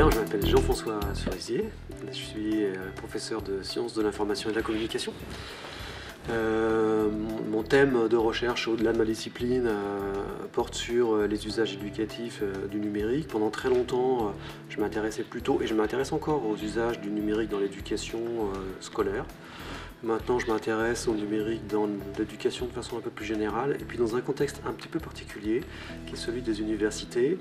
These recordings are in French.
Bien, je m'appelle Jean-François Cerisier, je suis professeur de sciences de l'information et de la communication. Mon thème de recherche au-delà de ma discipline porte sur les usages éducatifs du numérique. Pendant très longtemps, je m'intéressais plutôt, et je m'intéresse encore, aux usages du numérique dans l'éducation scolaire. Maintenant, je m'intéresse au numérique dans l'éducation de façon un peu plus générale, et puis dans un contexte un petit peu particulier, qui est celui des universités,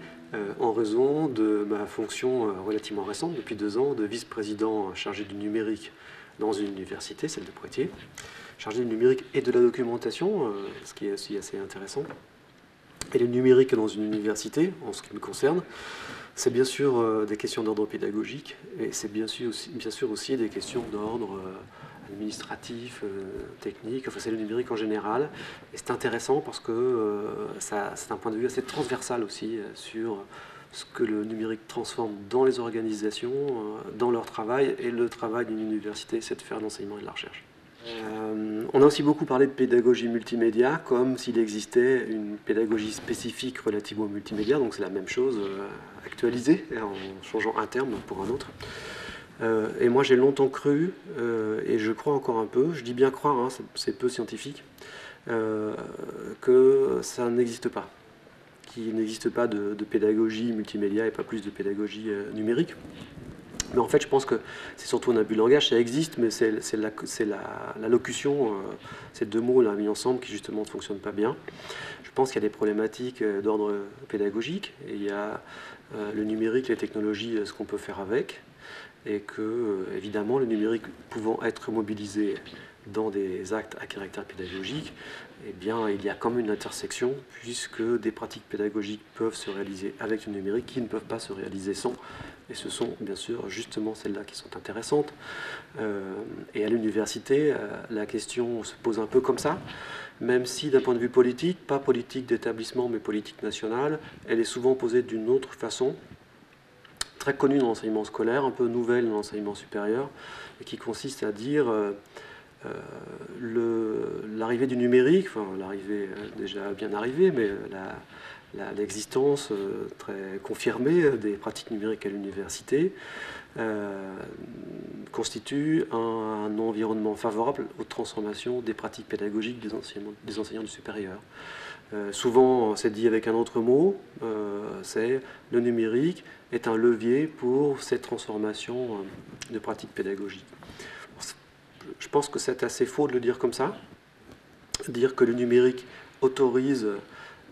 en raison de ma fonction relativement récente, depuis 2 ans, de vice-président chargé du numérique dans une université, celle de Poitiers, chargé du numérique et de la documentation, ce qui est aussi assez intéressant. Et le numérique dans une université, en ce qui me concerne, c'est bien sûr des questions d'ordre pédagogique, et c'est bien sûr aussi des questions d'ordre administratif, technique, enfin c'est le numérique en général. Et c'est intéressant parce que c'est un point de vue assez transversal aussi sur ce que le numérique transforme dans les organisations, dans leur travail, et le travail d'une université, c'est de faire de l'enseignement et de la recherche. On a aussi beaucoup parlé de pédagogie multimédia, comme s'il existait une pédagogie spécifique relative au multimédia, donc c'est la même chose actualisée, en changeant un terme pour un autre. Et moi j'ai longtemps cru, et je crois encore un peu, je dis bien croire, hein, c'est peu scientifique, que ça n'existe pas, qu'il n'existe pas de pédagogie multimédia et pas plus de pédagogie numérique. Mais en fait, je pense que c'est surtout un abus de langage, ça existe, mais c'est la locution, ces deux mots là mis ensemble qui justement ne fonctionnent pas bien. Je pense qu'il y a des problématiques d'ordre pédagogique, et il y a le numérique, les technologies, ce qu'on peut faire avec, et que, évidemment, le numérique pouvant être mobilisé dans des actes à caractère pédagogique, eh bien, il y a comme une intersection, puisque des pratiques pédagogiques peuvent se réaliser avec le numérique qui ne peuvent pas se réaliser sans. Et ce sont bien sûr justement celles-là qui sont intéressantes. Et à l'université, la question se pose un peu comme ça, même si d'un point de vue politique, pas politique d'établissement mais politique nationale, elle est souvent posée d'une autre façon, très connue dans l'enseignement scolaire, un peu nouvelle dans l'enseignement supérieur, et qui consiste à dire l'arrivée du numérique, enfin l'arrivée déjà bien arrivée, mais l'existence très confirmée des pratiques numériques à l'université constitue un environnement favorable aux transformations des pratiques pédagogiques des enseignants du supérieur. Souvent, c'est dit avec un autre mot, c'est le numérique est un levier pour cette transformation de pratiques pédagogiques. Je pense que c'est assez faux de le dire comme ça, dire que le numérique autorise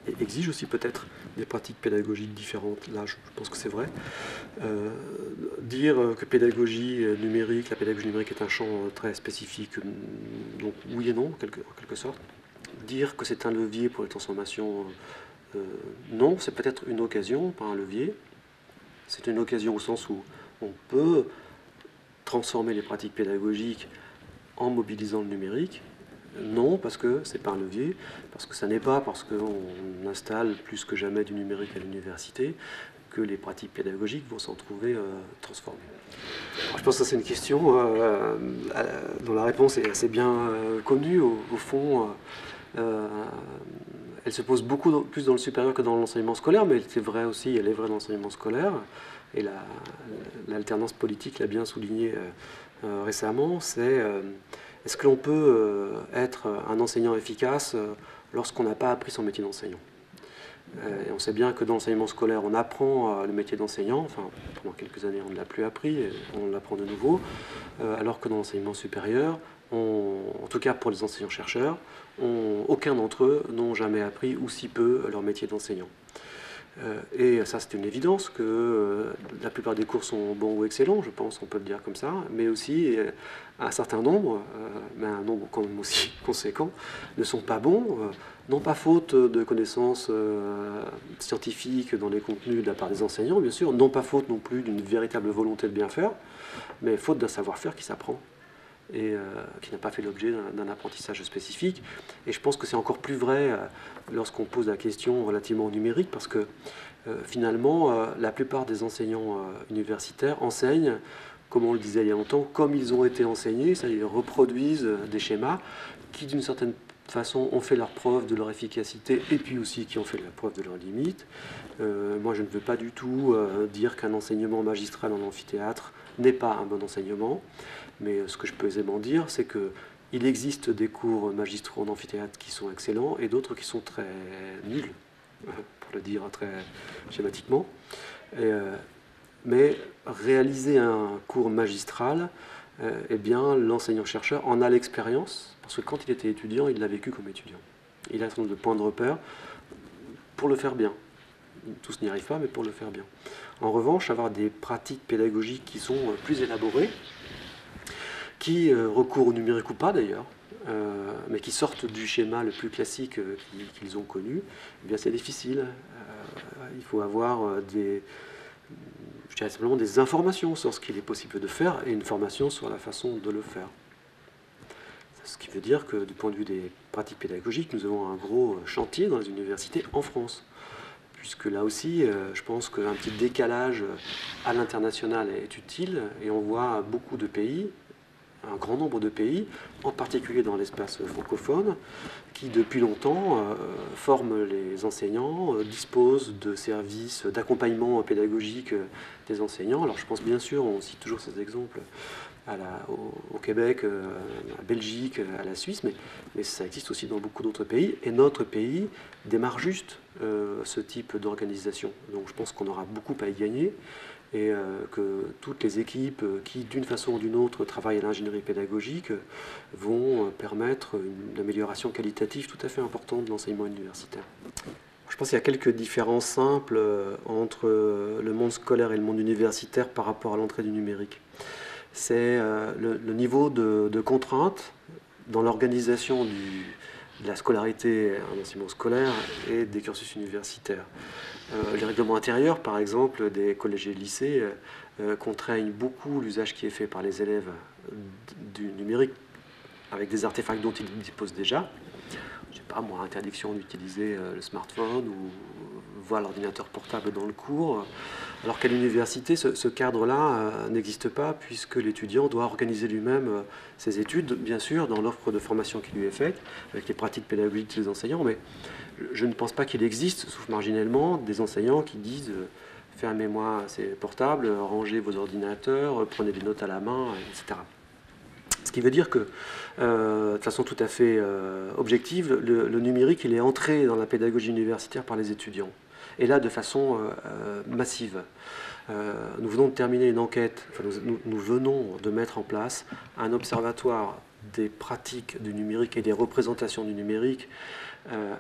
et exige aussi peut-être des pratiques pédagogiques différentes. Là, je pense que c'est vrai. Dire que la pédagogie numérique est un champ très spécifique, donc oui et non, en quelque sorte. Dire que c'est un levier pour les transformations, non, c'est peut-être une occasion, pas un levier. C'est une occasion au sens où on peut transformer les pratiques pédagogiques en mobilisant le numérique. Non, parce que c'est pas un levier, parce que ça n'est pas parce qu'on installe plus que jamais du numérique à l'université que les pratiques pédagogiques vont s'en trouver transformées. Alors, je pense que c'est une question dont la réponse est assez bien connue. Au fond, elle se pose beaucoup plus dans le supérieur que dans l'enseignement scolaire, mais c'est vrai aussi, elle est vraie dans l'enseignement scolaire. Et l'alternance politique l'a bien souligné récemment, c'est est-ce que l'on peut être un enseignant efficace lorsqu'on n'a pas appris son métier d'enseignant? Et on sait bien que dans l'enseignement scolaire, on apprend le métier d'enseignant, enfin pendant quelques années on ne l'a plus appris, et on l'apprend de nouveau, alors que dans l'enseignement supérieur, en tout cas pour les enseignants-chercheurs, aucun d'entre eux n'ont jamais appris, ou si peu, leur métier d'enseignant. Et ça, c'est une évidence que la plupart des cours sont bons ou excellents, je pense, on peut le dire comme ça, mais aussi un certain nombre, mais un nombre quand même aussi conséquent, ne sont pas bons, non pas faute de connaissances scientifiques dans les contenus de la part des enseignants, bien sûr, non pas faute non plus d'une véritable volonté de bien faire, mais faute d'un savoir-faire qui s'apprend et qui n'a pas fait l'objet d'un apprentissage spécifique. Et je pense que c'est encore plus vrai lorsqu'on pose la question relativement au numérique, parce que finalement, la plupart des enseignants universitaires enseignent, comme on le disait il y a longtemps, comme ils ont été enseignés, c'est-à-dire ils reproduisent des schémas qui, d'une certaine façon ont fait leur preuve de leur efficacité et puis aussi qui ont fait la preuve de leurs limites. Moi, je ne veux pas du tout dire qu'un enseignement magistral en amphithéâtre n'est pas un bon enseignement, mais ce que je peux aisément dire, c'est qu'il existe des cours magistraux en amphithéâtre qui sont excellents et d'autres qui sont très nuls, pour le dire très schématiquement. Mais réaliser un cours magistral, eh bien, l'enseignant-chercheur en a l'expérience, parce que quand il était étudiant, il l'a vécu comme étudiant. Il a un certain nombre de points de repère pour le faire bien. Tous n'y arrivent pas, mais pour le faire bien. En revanche, avoir des pratiques pédagogiques qui sont plus élaborées, qui recourent au numérique ou pas d'ailleurs, mais qui sortent du schéma le plus classique qu'ils ont connu, eh bien c'est difficile. Il faut avoir je dirais simplement des informations sur ce qu'il est possible de faire et une formation sur la façon de le faire. Ce qui veut dire que du point de vue des pratiques pédagogiques, nous avons un gros chantier dans les universités en France. Puisque là aussi, je pense qu'un petit décalage à l'international est utile, et on voit beaucoup de pays, un grand nombre de pays, en particulier dans l'espace francophone, qui depuis longtemps forment les enseignants, disposent de services d'accompagnement pédagogique des enseignants. Alors je pense bien sûr, on cite toujours ces exemples, au Québec, à la Belgique, à la Suisse, mais ça existe aussi dans beaucoup d'autres pays. Et notre pays démarre juste ce type d'organisation. Donc je pense qu'on aura beaucoup à y gagner et que toutes les équipes qui, d'une façon ou d'une autre, travaillent à l'ingénierie pédagogique vont permettre une amélioration qualitative tout à fait importante de l'enseignement universitaire. Je pense qu'il y a quelques différences simples entre le monde scolaire et le monde universitaire par rapport à l'entrée du numérique. C'est le niveau de contrainte dans l'organisation de la scolarité en enseignement scolaire et des cursus universitaires. Les règlements intérieurs, par exemple, des collèges et lycées contraignent beaucoup l'usage qui est fait par les élèves du numérique avec des artefacts dont ils disposent déjà. Je sais pas moi, interdiction d'utiliser le smartphone ou voir l'ordinateur portable dans le cours, alors qu'à l'université, ce cadre-là n'existe pas puisque l'étudiant doit organiser lui-même ses études, bien sûr, dans l'offre de formation qui lui est faite, avec les pratiques pédagogiques des enseignants, mais je ne pense pas qu'il existe, sauf marginellement, des enseignants qui disent fermez-moi ces portables, rangez vos ordinateurs, prenez des notes à la main, etc. Ce qui veut dire que, de façon tout à fait objective, le numérique il est entré dans la pédagogie universitaire par les étudiants. Et là, de façon massive. Nous venons de terminer une enquête, enfin, nous venons de mettre en place un observatoire des pratiques du numérique et des représentations du numérique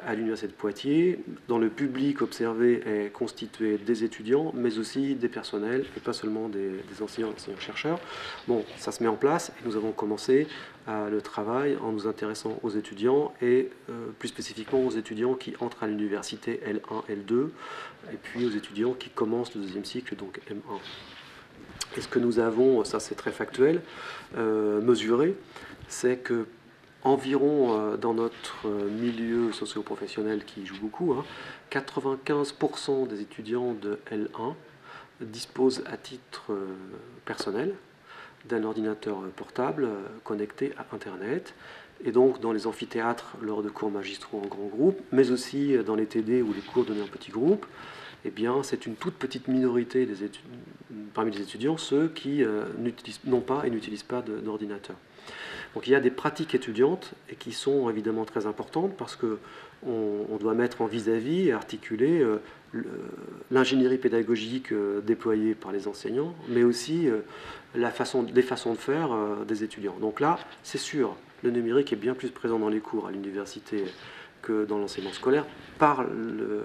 à l'Université de Poitiers, dont le public observé est constitué des étudiants, mais aussi des personnels, et pas seulement des enseignants et enseignants-chercheurs. Bon, ça se met en place, et nous avons commencé le travail en nous intéressant aux étudiants, et plus spécifiquement aux étudiants qui entrent à l'université L1, L2, et puis aux étudiants qui commencent le deuxième cycle, donc M1. Et ce que nous avons, ça c'est très factuel, mesuré, c'est que environ dans notre milieu socio-professionnel qui joue beaucoup, 95% des étudiants de L1 disposent à titre personnel d'un ordinateur portable connecté à Internet. Et donc dans les amphithéâtres lors de cours magistraux en grand groupe, mais aussi dans les TD ou les cours donnés en petits groupes, eh bien, c'est une toute petite minorité parmi les étudiants, ceux qui n'ont pas et n'utilisent pas d'ordinateur. Donc il y a des pratiques étudiantes et qui sont évidemment très importantes parce qu'on doit mettre en vis-à-vis et articuler l'ingénierie pédagogique déployée par les enseignants, mais aussi les façons de faire des étudiants. Donc là, c'est sûr, le numérique est bien plus présent dans les cours à l'université que dans l'enseignement scolaire par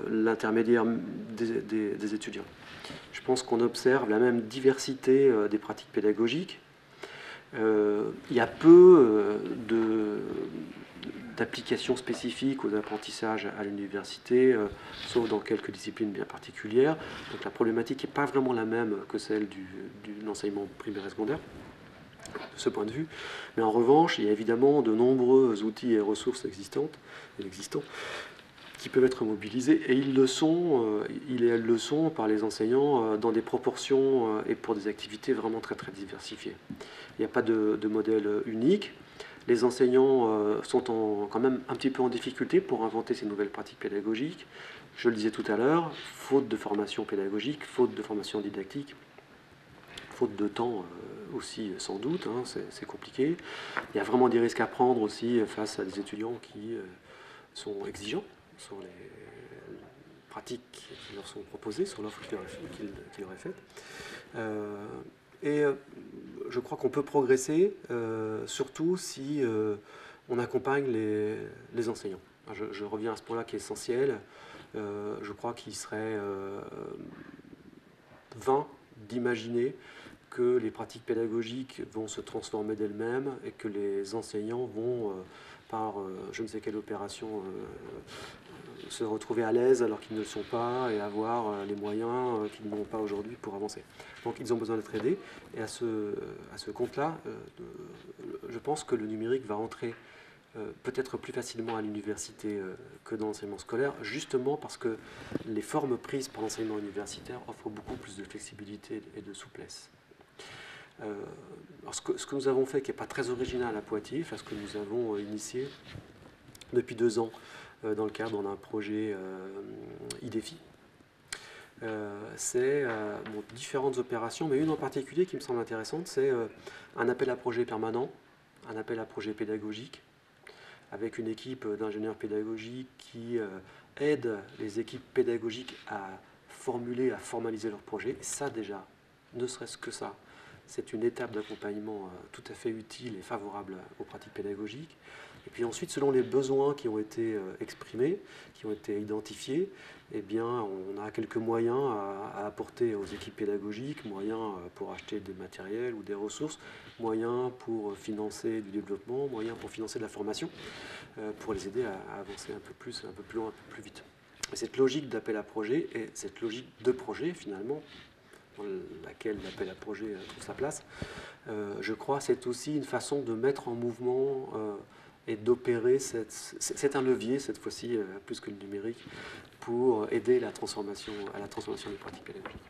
l'intermédiaire des étudiants. Je pense qu'on observe la même diversité des pratiques pédagogiques. Il y a peu d'applications spécifiques aux apprentissages à l'université, sauf dans quelques disciplines bien particulières. Donc la problématique n'est pas vraiment la même que celle de l'enseignement primaire et secondaire, de ce point de vue. Mais en revanche, il y a évidemment de nombreux outils et ressources existants qui peuvent être mobilisés, et ils et elles le sont par les enseignants dans des proportions et pour des activités vraiment très très diversifiées. Il n'y a pas de modèle unique. Les enseignants sont quand même un petit peu en difficulté pour inventer ces nouvelles pratiques pédagogiques. Je le disais tout à l'heure, faute de formation pédagogique, faute de formation didactique, faute de temps aussi sans doute, hein, c'est compliqué. Il y a vraiment des risques à prendre aussi face à des étudiants qui sont exigeants sur les pratiques qui leur sont proposées, sur l'offre qui leur est faite. Je crois qu'on peut progresser, surtout si on accompagne les enseignants. Je reviens à ce point-là qui est essentiel. Je crois qu'il serait vain d'imaginer que les pratiques pédagogiques vont se transformer d'elles-mêmes et que les enseignants vont, par je ne sais quelle opération, se retrouver à l'aise alors qu'ils ne le sont pas et avoir les moyens qu'ils n'ont pas aujourd'hui pour avancer. Donc ils ont besoin d'être aidés. Et à ce compte-là, je pense que le numérique va entrer peut-être plus facilement à l'université que dans l'enseignement scolaire, justement parce que les formes prises par l'enseignement universitaire offrent beaucoup plus de flexibilité et de souplesse. Alors ce que nous avons fait, qui n'est pas très original à Poitiers, ce que nous avons initié depuis 2 ans dans le cadre d'un projet IDEFI, c'est différentes opérations, mais une en particulier qui me semble intéressante, c'est un appel à projet permanent, un appel à projet pédagogique, avec une équipe d'ingénieurs pédagogiques qui aide les équipes pédagogiques à formuler, à formaliser leurs projets. Et ça déjà, ne serait-ce que ça, c'est une étape d'accompagnement tout à fait utile et favorable aux pratiques pédagogiques. Et puis ensuite, selon les besoins qui ont été exprimés, qui ont été identifiés, eh bien, on a quelques moyens à apporter aux équipes pédagogiques, moyens pour acheter des matériels ou des ressources, moyens pour financer du développement, moyens pour financer de la formation, pour les aider à avancer un peu plus loin, un peu plus vite. Et cette logique d'appel à projet et cette logique de projet, finalement, dans laquelle l'appel à projet trouve sa place, je crois c'est aussi une façon de mettre en mouvement et d'opérer, c'est un levier cette fois-ci, plus que le numérique, pour aider à la transformation des pratiques pédagogiques.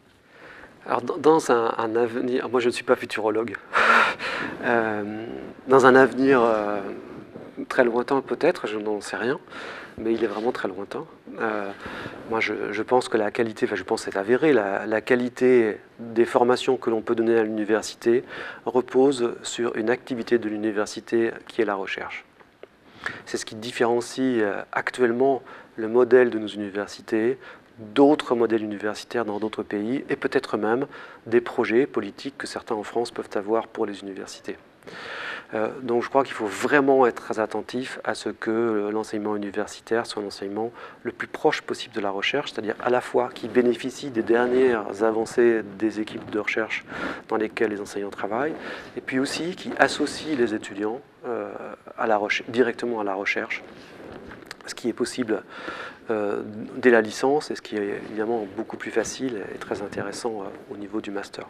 Alors dans un avenir, moi je ne suis pas futurologue, dans un avenir très lointain peut-être, je n'en sais rien, mais il est vraiment très lointain. Moi je pense que la qualité, je pense que c'est avéré, la qualité des formations que l'on peut donner à l'université repose sur une activité de l'université qui est la recherche. C'est ce qui différencie actuellement le modèle de nos universités d'autres modèles universitaires dans d'autres pays et peut-être même des projets politiques que certains en France peuvent avoir pour les universités. Donc je crois qu'il faut vraiment être très attentif à ce que l'enseignement universitaire soit un enseignement le plus proche possible de la recherche, c'est-à-dire à la fois qui bénéficie des dernières avancées des équipes de recherche dans lesquelles les enseignants travaillent, et puis aussi qui associe les étudiants directement à la recherche, ce qui est possible dès la licence et ce qui est évidemment beaucoup plus facile et très intéressant au niveau du master.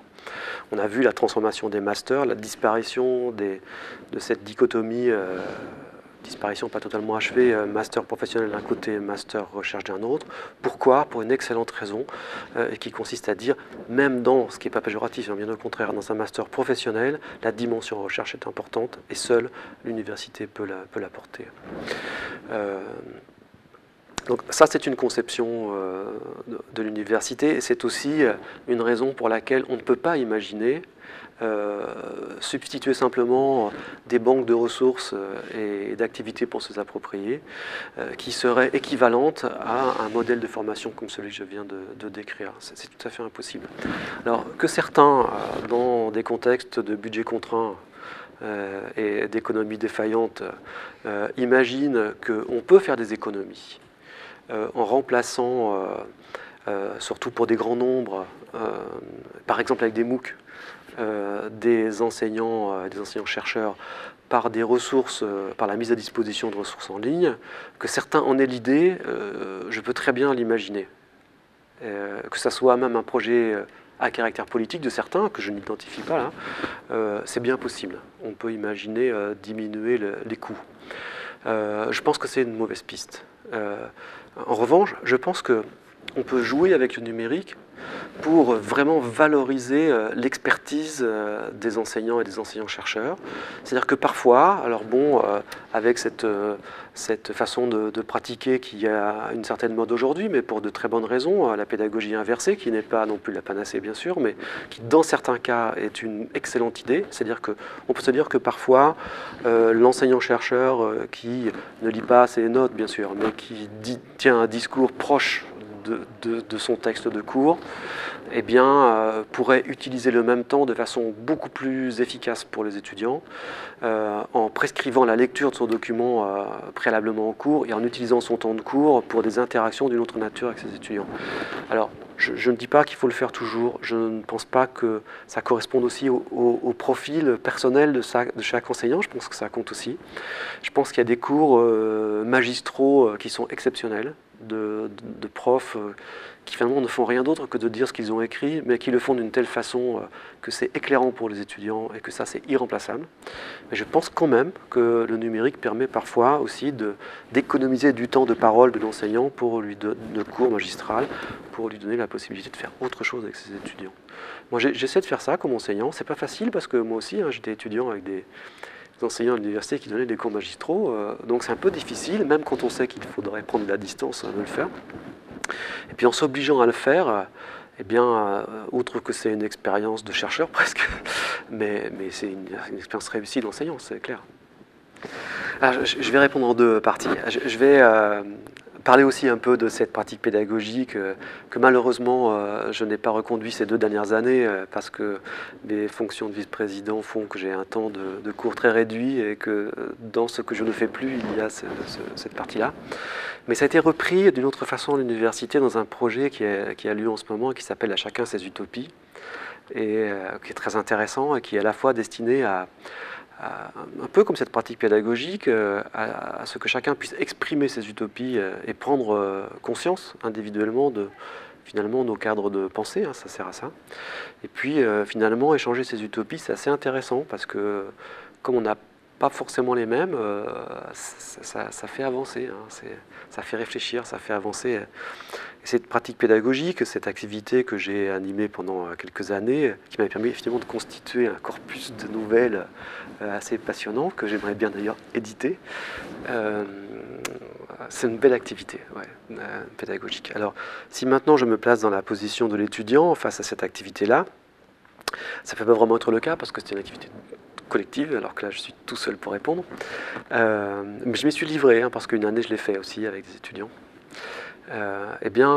On a vu la transformation des masters, la disparition de cette dichotomie, disparition pas totalement achevée, master professionnel d'un côté, master recherche d'un autre. Pourquoi? Pour une excellente raison, et qui consiste à dire, même dans, ce qui n'est pas péjoratif, bien au contraire, dans un master professionnel, la dimension recherche est importante et seule l'université peut l'apporter. Donc ça, c'est une conception de l'université et c'est aussi une raison pour laquelle on ne peut pas imaginer substituer simplement des banques de ressources et d'activités pour se les approprier qui seraient équivalentes à un modèle de formation comme celui que je viens de décrire. C'est tout à fait impossible. Alors que certains, dans des contextes de budget contraint, et d'économie défaillante, imaginent qu'on peut faire des économies en remplaçant, surtout pour des grands nombres, par exemple avec des MOOC, des enseignants-chercheurs par des ressources, par la mise à disposition de ressources en ligne, que certains en aient l'idée, je peux très bien l'imaginer. Que ça soit même un projet à caractère politique de certains, que je n'identifie pas là, c'est bien possible. On peut imaginer diminuer les coûts. Je pense que c'est une mauvaise piste. En revanche, je pense que on peut jouer avec le numérique pour vraiment valoriser l'expertise des enseignants et des enseignants-chercheurs. C'est-à-dire que parfois, alors bon, avec cette façon de pratiquer qui a une certaine mode aujourd'hui, mais pour de très bonnes raisons, la pédagogie inversée, qui n'est pas non plus la panacée bien sûr, mais qui dans certains cas est une excellente idée. C'est-à-dire qu'on peut se dire que parfois, l'enseignant-chercheur qui ne lit pas ses notes bien sûr, mais qui tient un discours proche de son texte de cours, eh bien, pourrait utiliser le même temps de façon beaucoup plus efficace pour les étudiants, en prescrivant la lecture de son document préalablement en cours et en utilisant son temps de cours pour des interactions d'une autre nature avec ses étudiants. Alors, je ne dis pas qu'il faut le faire toujours, je ne pense pas que ça corresponde aussi au profil personnel de chaque enseignant, je pense que ça compte aussi. Je pense qu'il y a des cours magistraux qui sont exceptionnels, de profs qui finalement ne font rien d'autre que de dire ce qu'ils ont écrit, mais qui le font d'une telle façon que c'est éclairant pour les étudiants et que ça c'est irremplaçable. Mais je pense quand même que le numérique permet parfois aussi d'économiser du temps de parole de l'enseignant pour lui de cours magistral, pour lui donner la possibilité de faire autre chose avec ses étudiants. Moi j'essaie de faire ça comme enseignant, c'est pas facile parce que moi aussi j'étais étudiant avec des enseignants à l'université qui donnaient des cours magistraux, donc c'est un peu difficile, même quand on sait qu'il faudrait prendre de la distance de le faire. Et puis en s'obligeant à le faire, eh bien, outre que c'est une expérience de chercheur presque, mais c'est une expérience réussie d'enseignant, c'est clair. Alors, je vais répondre en deux parties. Je vais parler aussi un peu de cette pratique pédagogique que malheureusement je n'ai pas reconduit ces 2 dernières années parce que mes fonctions de vice-président font que j'ai un temps de cours très réduit et que dans ce que je ne fais plus, il y a cette partie-là. Mais ça a été repris d'une autre façon à l'université dans un projet qui a lieu en ce moment et qui s'appelle « À chacun ses utopies » et qui est très intéressant et qui est à la fois destiné à un peu comme cette pratique pédagogique, à ce que chacun puisse exprimer ses utopies et prendre conscience individuellement de finalement nos cadres de pensée, ça sert à ça. Et puis finalement échanger ses utopies, c'est assez intéressant parce que comme on n'a pas forcément les mêmes, ça fait avancer, ça fait réfléchir, ça fait avancer. Et cette pratique pédagogique, cette activité que j'ai animée pendant quelques années, qui m'a permis finalement de constituer un corpus de nouvelles assez passionnant, que j'aimerais bien d'ailleurs éditer, c'est une belle activité pédagogique. Alors, si maintenant je me place dans la position de l'étudiant face à cette activité-là, ça ne peut pas vraiment être le cas parce que c'est une activité collective, alors que là je suis tout seul pour répondre. Mais je m'y suis livré, parce qu'une année je l'ai fait aussi avec des étudiants. Eh bien,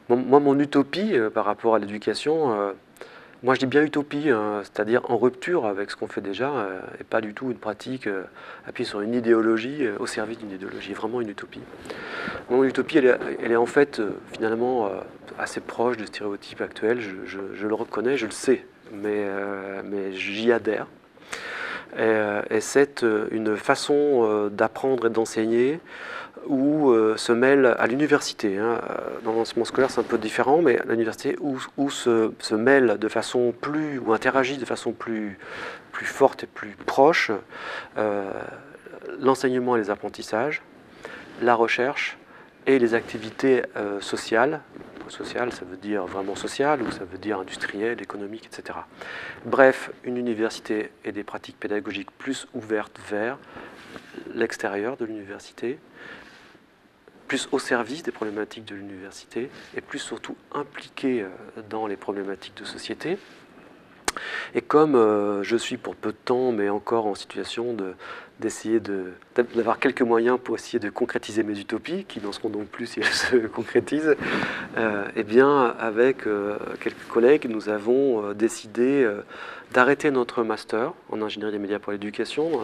moi mon utopie par rapport à l'éducation, moi je dis bien utopie, c'est-à-dire en rupture avec ce qu'on fait déjà, et pas du tout une pratique appuyée sur une idéologie au service d'une idéologie, vraiment une utopie. Mon utopie elle est en fait finalement assez proche des stéréotypes actuels, je le reconnais, je le sais, mais j'y adhère. Et c'est une façon d'apprendre et d'enseigner où se mêle à l'université. Dans l'enseignement scolaire, c'est un peu différent, mais à l'université où se mêle de façon ou interagit de façon plus forte et plus proche l'enseignement et les apprentissages, la recherche et les activités sociales. Social, ça veut dire vraiment social, ou ça veut dire industriel, économique, etc. Bref, une université et des pratiques pédagogiques plus ouvertes vers l'extérieur de l'université, plus au service des problématiques de l'université, et plus surtout impliquées dans les problématiques de société. Et comme je suis pour peu de temps, mais encore en situation d'essayer d'avoir quelques moyens pour essayer de concrétiser mes utopies, qui n'en seront donc plus si elles se concrétisent, eh bien, avec quelques collègues, nous avons décidé d'arrêter notre master en ingénierie des médias pour l'éducation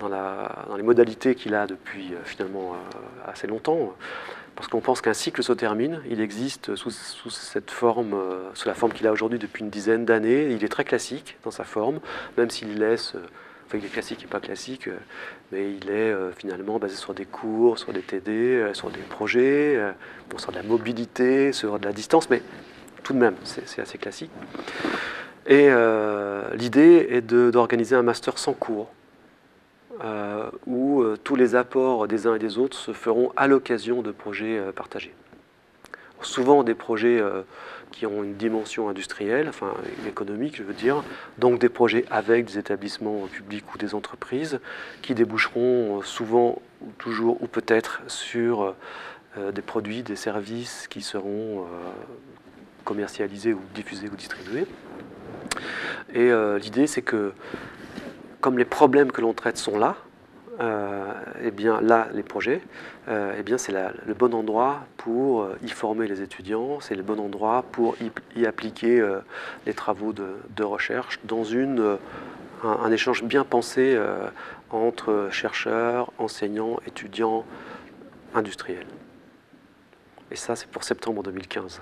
dans les modalités qu'il a depuis finalement assez longtemps. Parce qu'on pense qu'un cycle se termine, il existe sous cette forme, sous la forme qu'il a aujourd'hui depuis une dizaine d'années. Il est très classique dans sa forme, même s'il laisse, enfin il est classique et pas classique, mais il est finalement basé sur des cours, sur des TD, sur des projets, sur de la mobilité, sur de la distance, mais tout de même, c'est assez classique. Et l'idée est d'organiser un master sans cours. où tous les apports des uns et des autres se feront à l'occasion de projets partagés. Souvent des projets qui ont une dimension industrielle, enfin économique je veux dire, donc des projets avec des établissements publics ou des entreprises qui déboucheront souvent ou toujours ou peut-être sur des produits, des services qui seront commercialisés ou diffusés ou distribués. Et l'idée c'est que comme les problèmes que l'on traite sont là, eh bien là, les projets, eh bien c'est le bon endroit pour y former les étudiants, c'est le bon endroit pour y appliquer les travaux de recherche dans un échange bien pensé entre chercheurs, enseignants, étudiants, industriels. Et ça, c'est pour septembre 2015.